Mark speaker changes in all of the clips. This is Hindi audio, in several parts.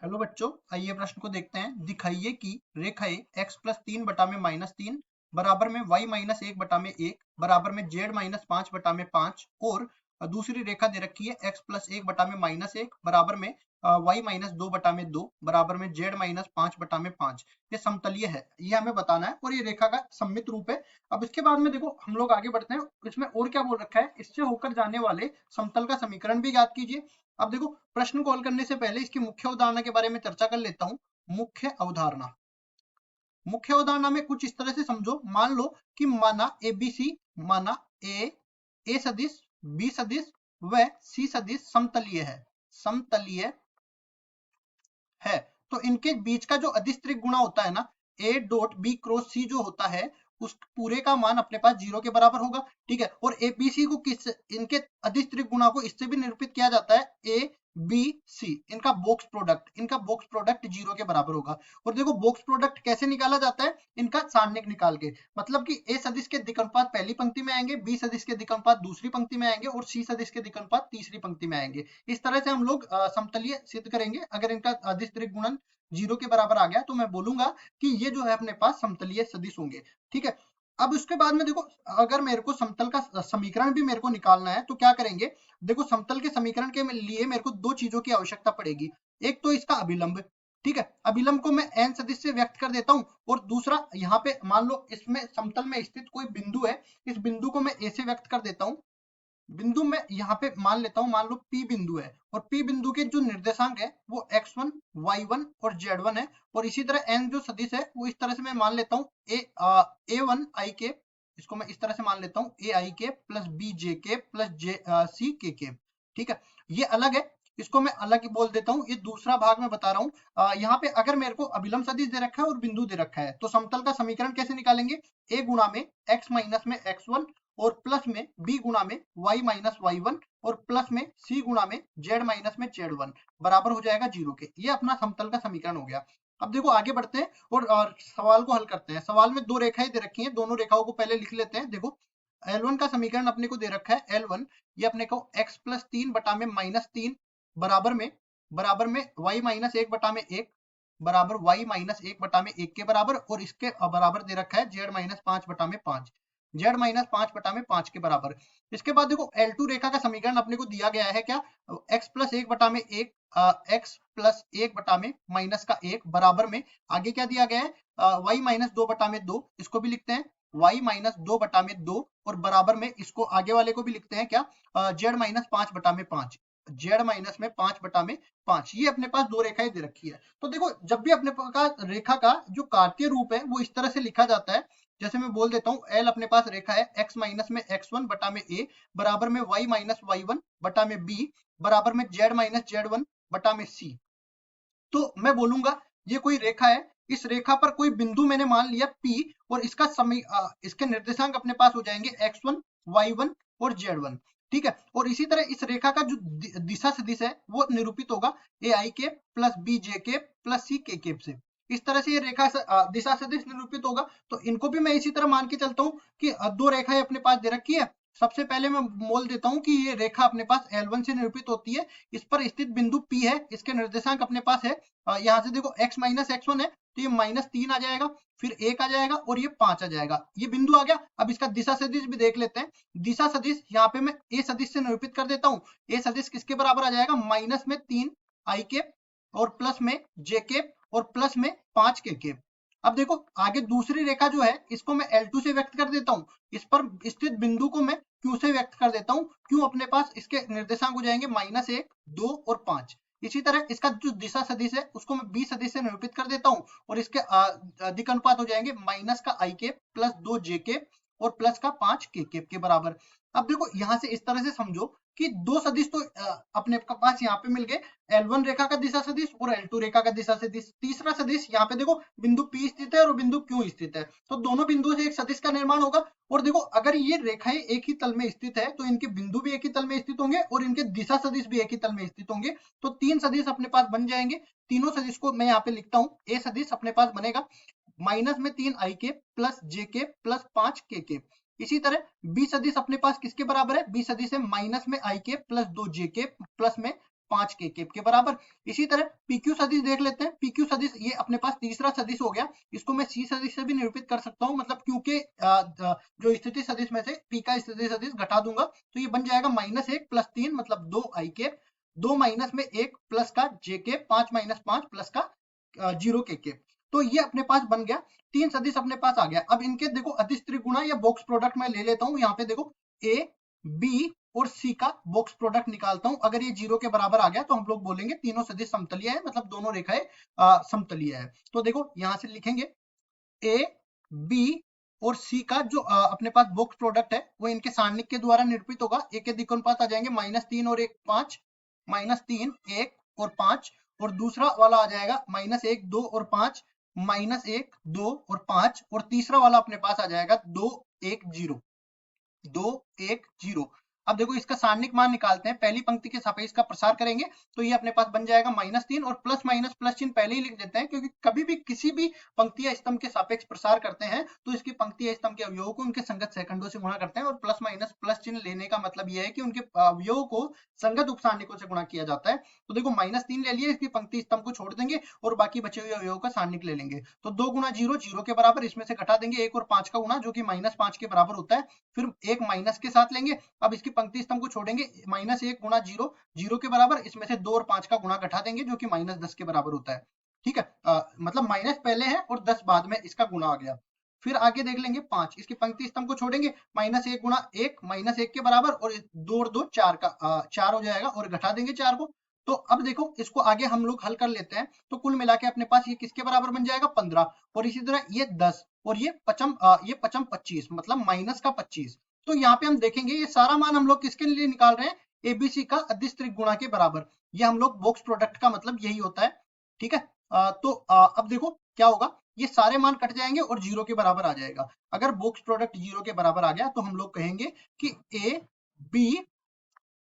Speaker 1: हेलो बच्चों, आइए प्रश्न को देखते हैं। दिखाइए कि रेखाएं x प्लस 3/-3 बराबर में y माइनस 1/1 बराबर में z माइनस 5/5 और दूसरी रेखा दे रखी है x प्लस 1/-1 बराबर में y माइनस 2/2 बराबर में z माइनस 5/5। ये समतलीय है, ये हमें बताना है और ये रेखा का सममित रूप है। अब इसके बाद में देखो हम लोग आगे बढ़ते हैं। इसमें और क्या बोल रखा है, इससे होकर जाने वाले समतल का समीकरण भी याद कीजिए। अब देखो, प्रश्न को हल करने से पहले इसकी मुख्य अवधारणा के बारे में चर्चा कर लेता हूं। मुख्य अवधारणा में कुछ इस तरह से समझो। मान लो कि माना एबीसी, माना ए सदिश, बी सदिश व सी सदिश समतलीय है। तो इनके बीच का जो अदिश त्रिक गुणा होता है ना, ए डॉट बी क्रॉस सी जो होता है, उस पूरे का मान अपने पास 0 के बराबर होगा। ठीक है, और एबीसी को किस, इनके अदिश त्रिक गुणा को इससे भी निरूपित किया जाता है, ए बी सी, इनका बॉक्स प्रोडक्ट 0 के बराबर होगा। और देखो बॉक्स प्रोडक्ट कैसे निकाला जाता है, इनका सारणिक निकाल के। मतलब कि ए सदिश के दिक् अनुपात पहली पंक्ति में आएंगे, बी सदिश के दिक् अनुपात दूसरी पंक्ति में आएंगे और सी सदिश के दिक् अनुपात तीसरी पंक्ति में आएंगे। इस तरह से हम लोग समतलीय सिद्ध करेंगे। अगर इनका अदिश त्रिक गुणन 0 के बराबर आ गया तो मैं बोलूंगा कि ये जो है अपने पास समतलीय सदिश होंगे। ठीक है, अब उसके बाद में देखो, अगर मेरे को समतल का समीकरण भी मेरे को निकालना है तो क्या करेंगे। देखो, समतल के समीकरण के लिए मेरे को दो चीजों की आवश्यकता पड़ेगी। एक तो इसका अभिलंब। ठीक है, अभिलंब को मैं n सदिश से व्यक्त कर देता हूं और दूसरा यहाँ पे मान लो इसमें समतल में स्थित कोई बिंदु है, इस बिंदु को मैं a से व्यक्त कर देता हूं। बिंदु में यहाँ पे मान लेता हूं, मान लो P बिंदु है और P बिंदु के जो निर्देशांक है वो x1, y1 और z1 है। और इसी तरह n जो सदिश है वो इस तरह से मैं मान लेता हूँ a1 i के, इसको मैं इस तरह से मान लेता हूँ a i के प्लस b j के प्लस c k के। ठीक है, ये अलग है, इसको मैं अलग ही बोल देता हूँ। ये दूसरा भाग मैं बता रहा हूँ। यहाँ पे अगर मेरे को अभिलंब सदिश दे रखा है और बिंदु दे रखा है तो समतल का समीकरण कैसे निकालेंगे। a गुणा में x माइनस में x1 और प्लस में b गुणा में y माइनस y1 और प्लस में c गुणा में z माइनस में z1 बराबर हो जाएगा 0 के। ये अपना समतल का समीकरण हो गया। अब देखो आगे बढ़ते हैं और सवाल को हल करते हैं। सवाल में दो रेखाएं दे रखी हैं, दोनों रेखाओं को पहले लिख लेते हैं। देखो, L1 का समीकरण अपने को दे रखा है। L1 ये अपने को x प्लस 3/-3 बराबर में y माइनस 1/1 बराबर y माइनस 1/1 के बराबर और इसके बराबर दे रखा है z माइनस 5/5, z माइनस 5/5 के बराबर। इसके बाद देखो L2 रेखा का समीकरण अपने को दिया गया है क्या, x plus 1/1 x plus 1 minus का 1 बराबर में आगे क्या दिया गया है, y माइनस 2/2, इसको भी लिखते हैं y माइनस 2/2 और बराबर में इसको आगे वाले को भी लिखते हैं क्या, z माइनस 5/5, z माइनस में 5/5। ये अपने पास दो रेखाएं दे रखी है। तो देखो, जब भी अपने पास रेखा का जो कार्तीय रूप है वो इस तरह से लिखा जाता है। जैसे मैं बोल देता हूँ, L अपने पास रेखा है x माइनस में x1 बटा में a बराबर में y माइनस y1 बटा में b बराबर में z माइनस z1 बटा में c। तो मैं बोलूंगा ये कोई रेखा है, इस रेखा पर कोई बिंदु मैंने मान लिया P और इसके निर्देशांक अपने पास हो जाएंगे x1, y1 और z1। ठीक है, और इसी तरह इस रेखा का जो दिशा सदिश है वो निरूपित होगा ai के प्लस b j के प्लस c k के से। इस तरह से ये रेखा दिशा सदिश निरूपित होगा। तो इनको भी मैं इसी तरह मान के चलता हूँ कि दो रेखाएं अपने पास दे रखी है। सबसे पहले मैं बोल देता हूँ कि ये रेखा अपने पास L1 से निरूपित होती है। इस पर स्थित बिंदु P है, इसके निर्देशांक अपने पास है, यहाँ से देखो x माइनस x1 है तो ये -3 आ जाएगा, फिर 1 आ जाएगा और ये 5 आ जाएगा। ये बिंदु आ गया। अब इसका दिशा सदिश भी देख लेते हैं। दिशा सदिश यहाँ पे मैं a सदिश से निरूपित कर देता हूँ। a सदिश किसके बराबर आ जाएगा, माइनस में 3 i के और प्लस में j के और प्लस में 5 के। अब देखो आगे दूसरी रेखा जो है इसको मैं L2 से व्यक्त कर देता हूँ। इस पर स्थित बिंदु को मैं Q से व्यक्त कर देता हूँ। Q अपने पास इसके निर्देशांक हो जाएंगे -1, 2 और 5। इसी तरह इसका जो दिशा सदिश है उसको मैं b सदिश से निरूपित कर देता हूँ और इसके दिक् अनुपात हो जाएंगे माइनस का i के प्लस 2 j के और प्लस का 5 के बराबर। अब देखो यहाँ से इस तरह से समझो कि दो सदिश तो अपने पास यहाँ पे मिल गए, L1 रेखा का दिशा सदिश और L2 रेखा का दिशा सदिश। तीसरा सदिश यहाँ पे देखो बिंदु P स्थित है और बिंदु Q स्थित है, तो दोनों बिंदुओं से एक सदिश का निर्माण होगा। और देखो अगर ये रेखाएं एक ही तल में स्थित है तो इनके बिंदु भी एक ही तल में स्थित होंगे और इनके दिशा सदिश भी एक ही तल में स्थित होंगे। तो तीन सदिश अपने पास बन जाएंगे। तीनों सदिश को मैं यहाँ पे लिखता हूँ। ए सदिश अपने पास बनेगा माइनस में 3 i के प्लस j के प्लस 5 के। इसी तरह बी सदिश अपने पास किसके बराबर है, बी सदिश है माइनस में i के प्लस 2 j के प्लस में 5 के केप के बराबर। इसी तरह PQ सदिश देख लेते हैं। PQ सदिश ये अपने पास तीसरा सदिश हो गया, इसको मैं C सदिश से भी निरूपित कर सकता हूँ, मतलब क्योंकि जो स्थिति सदिश में से P का स्थिति सदिश घटा दूंगा तो ये बन जाएगा -1 + 3 मतलब 2 i केप, 2 माइनस में 1 प्लस का j केप, 5 - 5 प्लस का 0 के केप। तो ये अपने पास बन गया, 3 सदिश अपने पास आ गया। अब इनके देखो अदिश त्रिगुणा या बॉक्स प्रोडक्ट मैं ले लेता हूँ। यहाँ पे देखो A, B और C का बॉक्स प्रोडक्ट निकालता हूँ। अगर ये 0 के बराबर आ गया तो हम लोग बोलेंगे तीनों सदिश समतलीय है, मतलब दोनों रेखाएं समतलीय है। तो देखो यहाँ से लिखेंगे A, B और C का जो अपने पास बॉक्स प्रोडक्ट है वो इनके सारणिक के द्वारा निरूपित होगा। एक के दिक्कनुपात आ जाएंगे -3 और 1 5, -3 1 और 5, और दूसरा वाला आ जाएगा -1 2 और 5, -1 2 और 5, और तीसरा वाला अपने पास आ जाएगा 2 1 0, 2 1 0। अब देखो इसका सारणिक मान निकालते हैं, पहली पंक्ति के सापेक्ष का प्रसार करेंगे तो ये अपने पास बन जाएगा -3, और प्लस माइनस प्लस चिन्ह पहले ही लिख देते हैं, क्योंकि कभी भी किसी भी पंक्ति या स्तंभ के सापेक्ष प्रसार करते हैं तो इसकी पंक्ति या स्तंभ के अवयवों को उनके संगत सेकंडों से गुणा करते हैं, और प्लस माइनस प्लस चिन्ह लेने का मतलब यह है कि उनके अवयवों को संगत उपसारणिकों से गुणा किया जाता है। तो देखो -3 ले लिए, इसकी पंक्ति स्तंभ को छोड़ देंगे और बाकी बचे हुए अवयवों का सारणिक ले लेंगे। तो 2 × 0 0 के बराबर, इसमें से घटा देंगे 1 और 5 का गुणा जो कि -5 के बराबर होता है, फिर एक माइनस के साथ लेंगे। अब इसकी पंक्ति स्तंभ को छोड़ेंगे, -1 × 0 0 के बराबर, इसमें से 2 और 5 का गुणा घटा देंगे जो कि -10 के बराबर होता है। ठीक है, मतलब माइनस पहले है और 10 बाद में इसका गुणा आ गया। फिर आगे देख लेंगे 5, इसकी पंक्ति स्तंभ को छोड़ेंगे, -1 × 1 -1 के बराबर, और 2 और 2 4 का 4 हो जाएगा, और घटा देंगे 4 को। तो अब देखो इसको आगे हम लोग हल कर लेते हैं, तो कुल मिला के अपने पास ये किसके बराबर बन जाएगा 15, और इसी तरह ये 10, और ये पचम 25, मतलब माइनस का 25। तो यहाँ पे हम देखेंगे ये सारा मान हम लोग किसके लिए निकाल रहे हैं, एबीसी का अदिश त्रिगुणा के बराबर। ये हम लोग बॉक्स प्रोडक्ट का मतलब यही होता है। ठीक है, तो अब देखो क्या होगा, ये सारे मान कट जाएंगे और 0 के बराबर आ जाएगा। अगर बॉक्स प्रोडक्ट 0 के बराबर आ गया तो हम लोग कहेंगे कि ए बी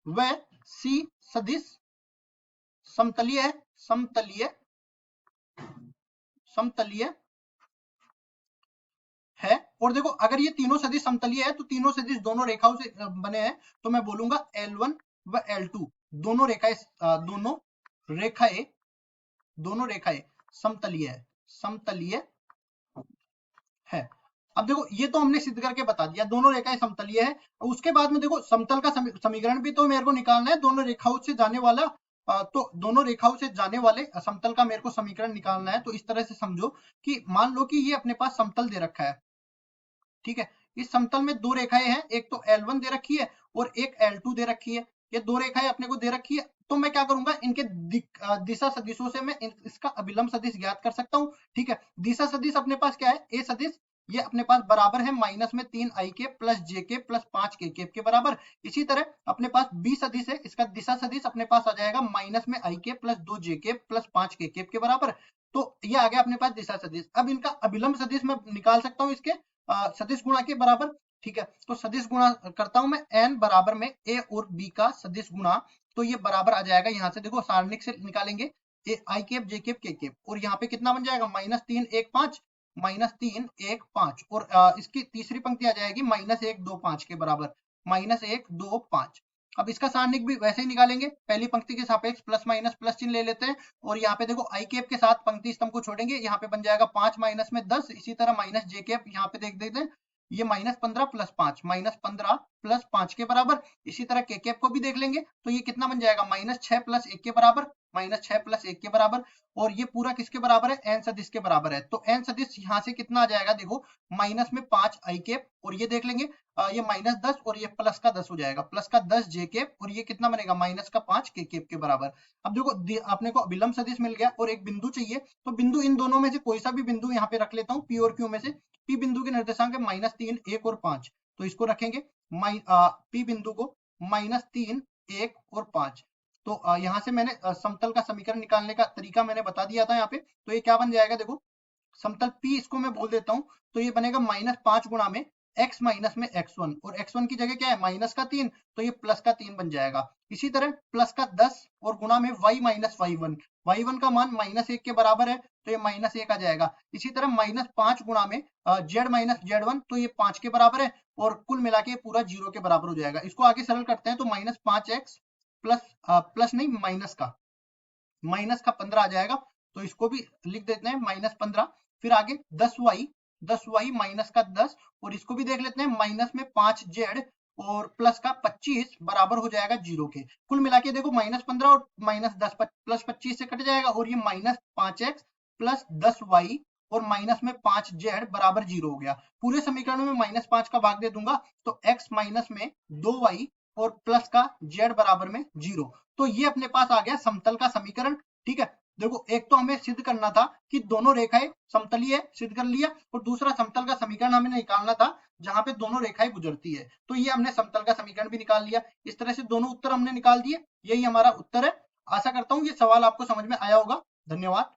Speaker 1: व सी सदिश समतलीय है, समतलीय समतलीय है। और देखो अगर ये तीनों सदिश समतलीय है तो तीनों सदिश दोनों रेखाओं से बने हैं, तो मैं बोलूंगा L1 व L2 दोनों रेखाएं समतलीय है, समतलीय है। अब देखो ये तो हमने सिद्ध करके बता दिया दोनों रेखाएं समतलीय है। उसके बाद में देखो समतल का समीकरण भी तो मेरे को निकालना है, दोनों रेखाओं से जाने वाला तो दोनों रेखाओं से जाने वाले समतल का मेरे को समीकरण निकालना है। तो इस तरह से समझो कि मान लो कि ये अपने पास समतल दे रखा है, ठीक है, इस समतल में दो रेखाएं हैं, एक तो L1 दे रखी है और एक L2 दे रखी है। ये दो रेखाएं अपने को दे रखी है, तो मैं क्या करूंगा, इनके दिशा सदिशों से मैं इसका अभिलंब सदिश ज्ञात कर सकता हूँ। ठीक है, दिशा सदिश अपने पास क्या है, ए सदिश, ये अपने पास बराबर है माइनस में 3 i के प्लस जे के प्लस 5 के केप के बराबर। इसी तरह अपने पास बी सदिश है, इसका दिशा सदिश अपने पास आ जाएगा माइनस में i के प्लस 2 जे के प्लस 5 के केप के बराबर। तो ये आ गया अपने पास दिशा सदिश। अब इनका अभिलंब सदिश मैं निकाल सकता हूँ इसके सदिश गुणा के बराबर। ठीक है, तो सदिश गुणा करता हूं मैं, n बराबर में a और b का सदिश गुणा, तो ये बराबर आ जाएगा, यहाँ से देखो सारणिक से निकालेंगे, आई केप जे केप के केप, और यहाँ पे कितना बन जाएगा -3 1 5, -3 1 5, और इसकी तीसरी पंक्ति आ जाएगी -1 2 5 के बराबर, -1 2 5। अब इसका सारणिक भी वैसे ही निकालेंगे, पहली पंक्ति के सापेक्ष प्लस माइनस प्लस चिन्ह ले लेते हैं, और यहाँ पे देखो आई केप के साथ पंक्ति स्तंभ को छोड़ेंगे, यहाँ पे बन जाएगा 5 माइनस में 10, इसी तरह माइनस जे केप यहाँ पे देख देते हैं, ये -15 प्लस 5, -15 प्लस 5 के बराबर। इसी तरह के केप को भी देख लेंगे, तो ये कितना बन जाएगा, -6 प्लस 1 के बराबर, -6 प्लस 1 के बराबर, और ये पूरा किसके बराबर है, एन सदिश के बराबर है। तो एन सदिश यहाँ से कितना आ जाएगा, देखो माइनस में 5 आई केप, और ये देख लेंगे ये -10 और ये प्लस का 10 हो जाएगा, प्लस का 10 जे केप, और ये कितना बनेगा, माइनस का 5 के केप के बराबर। अब देखो अपने को अभिलंब सदिश मिल गया और एक बिंदु चाहिए, तो बिंदु इन दोनों में से कोई सा भी बिंदु यहाँ पे रख लेता हूँ, पी और क्यू में से। पी बिंदु के निर्देशांक है -3 1 और 5, तो इसको रखेंगे पी बिंदु को -3 1 और 5। तो यहाँ से मैंने समतल का समीकरण निकालने का तरीका मैंने बता दिया था यहाँ पे। तो ये क्या बन जाएगा, देखो समतल P इसको मैं बोल देता हूँ, तो ये बनेगा -5 गुणा में x माइनस में x1, और x1 की जगह क्या है, माइनस का 3, तो ये प्लस का 3 बन जाएगा। इसी तरह प्लस का 10 और गुणा में y माइनस y1, y1 का मान -1 के बराबर है, तो ये -1 आ जाएगा। इसी तरह -5 गुणा में z माइनस z1, तो ये 5 के बराबर है, और कुल मिला के पूरा 0 के बराबर हो जाएगा। इसको आगे सरल करते हैं, तो -5x प्लस नहीं माइनस का 15 आ जाएगा, तो इसको भी लिख देते हैं -15। फिर आगे 10y माइनस का 10, और इसको भी देख लेते हैं, माइनस में 5z और प्लस का 25 बराबर हो जाएगा 0 के। कुल मिला के देखो -15 और -10 प्लस 25 से कट जाएगा, और ये -5x प्लस 10y और माइनस में 5z बराबर 0 हो गया। पूरे समीकरण में -5 का भाग दे दूंगा, तो x माइनस में 2y और प्लस का z बराबर में 0। तो ये अपने पास आ गया समतल का समीकरण। ठीक है, देखो एक तो हमें सिद्ध करना था कि दोनों रेखाएं समतलीय है, सिद्ध कर लिया, और दूसरा समतल का समीकरण हमें निकालना था जहां पे दोनों रेखाएं गुजरती है, तो ये हमने समतल का समीकरण भी निकाल लिया। इस तरह से दोनों उत्तर हमने निकाल दिए, यही हमारा उत्तर है। आशा करता हूँ ये सवाल आपको समझ में आया होगा। धन्यवाद।